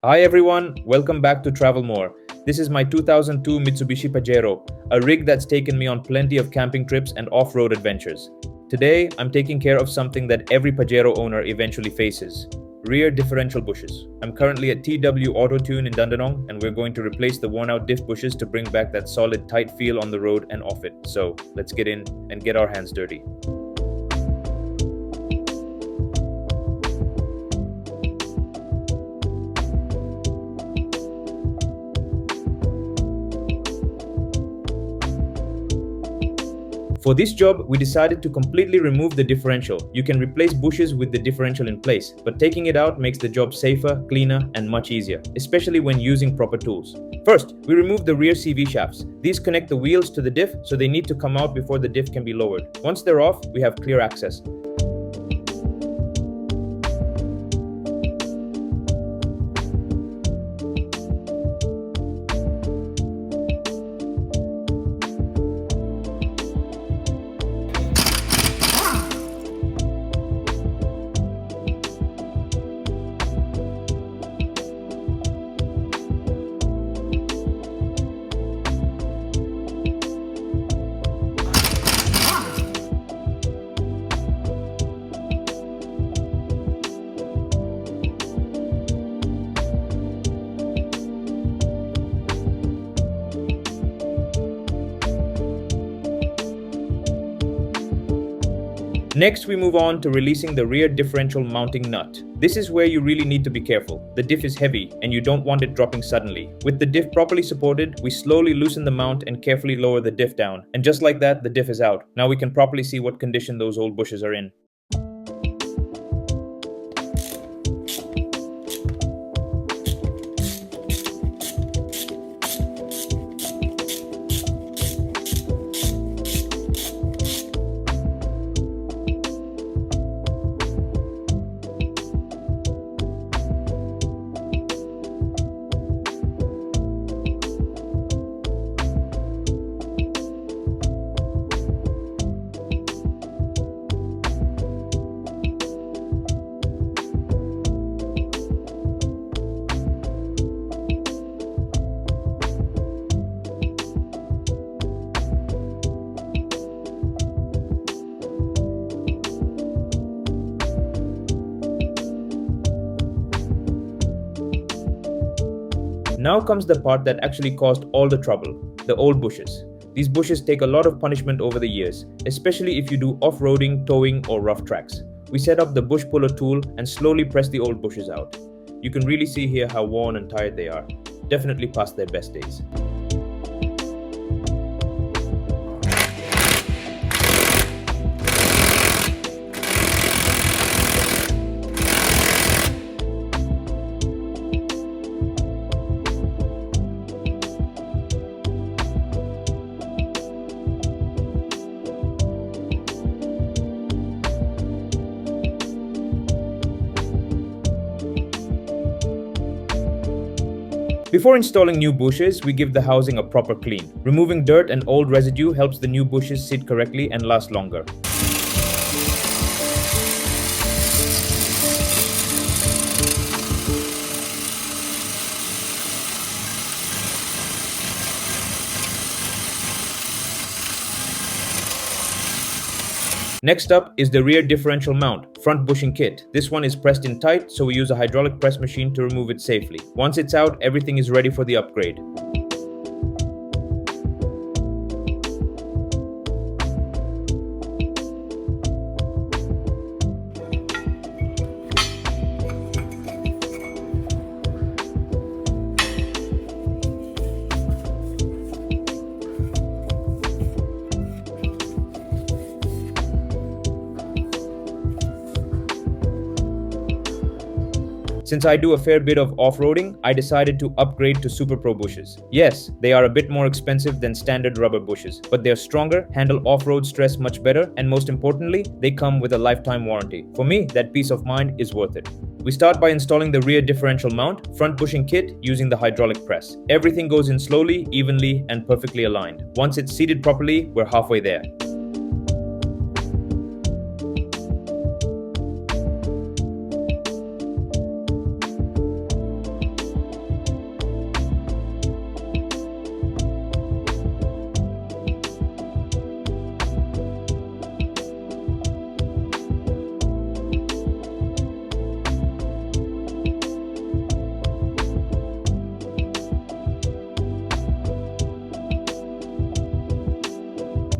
Hi everyone, welcome back to Travelmore. This is my 2002 Mitsubishi Pajero, a rig that's taken me on plenty of camping trips and off-road adventures. Today, I'm taking care of something that every Pajero owner eventually faces: rear differential bushes. I'm currently at TW AutoTune in Dandenong, and we're going to replace the worn-out diff bushes to bring back that solid, tight feel on the road and off it. So, let's get in and get our hands dirty. For this job, we decided to completely remove the differential. You can replace bushes with the differential in place, but taking it out makes the job safer, cleaner, and much easier, especially when using proper tools. First, we remove the rear CV shafts. These connect the wheels to the diff, so they need to come out before the diff can be lowered. Once they're off, we have clear access. Next, we move on to releasing the rear differential mounting nut. This is where you really need to be careful. The diff is heavy and you don't want it dropping suddenly. With the diff properly supported, we slowly loosen the mount and carefully lower the diff down. And just like that, the diff is out. Now we can properly see what condition those old bushes are in. Now comes the part that actually caused all the trouble: the old bushes. These bushes take a lot of punishment over the years, especially if you do off-roading, towing, or rough tracks. We set up the bush puller tool and slowly press the old bushes out. You can really see here how worn and tired they are. Definitely past their best days. Before installing new bushes, we give the housing a proper clean. Removing dirt and old residue helps the new bushes sit correctly and last longer. Next up is the rear differential mount, front bushing kit. This one is pressed in tight, so we use a hydraulic press machine to remove it safely. Once it's out, everything is ready for the upgrade. Since I do a fair bit of off-roading, I decided to upgrade to SuperPro bushes. Yes, they are a bit more expensive than standard rubber bushes, but they're stronger, handle off-road stress much better, and most importantly, they come with a lifetime warranty. For me, that peace of mind is worth it. We start by installing the rear differential mount, front bushing kit using the hydraulic press. Everything goes in slowly, evenly, and perfectly aligned. Once it's seated properly, we're halfway there.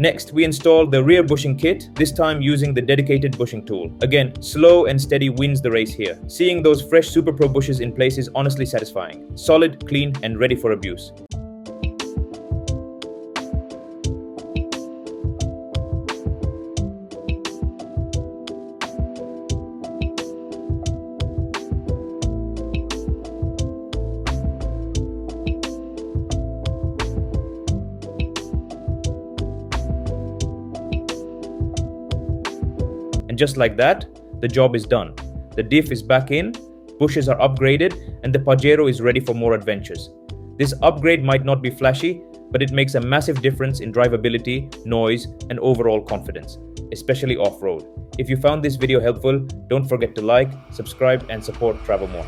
Next, we install the rear bushing kit, this time using the dedicated bushing tool. Again, slow and steady wins the race here. Seeing those fresh SuperPro bushes in place is honestly satisfying. Solid, clean, and ready for abuse. And just like that, the job is done. The Diff is back in, bushes are upgraded, and the Pajero is ready for more adventures. This upgrade might not be flashy, but it makes a massive difference in drivability, noise, and overall confidence, especially off-road. If you found this video helpful, don't forget to like, subscribe, and support Travelmore.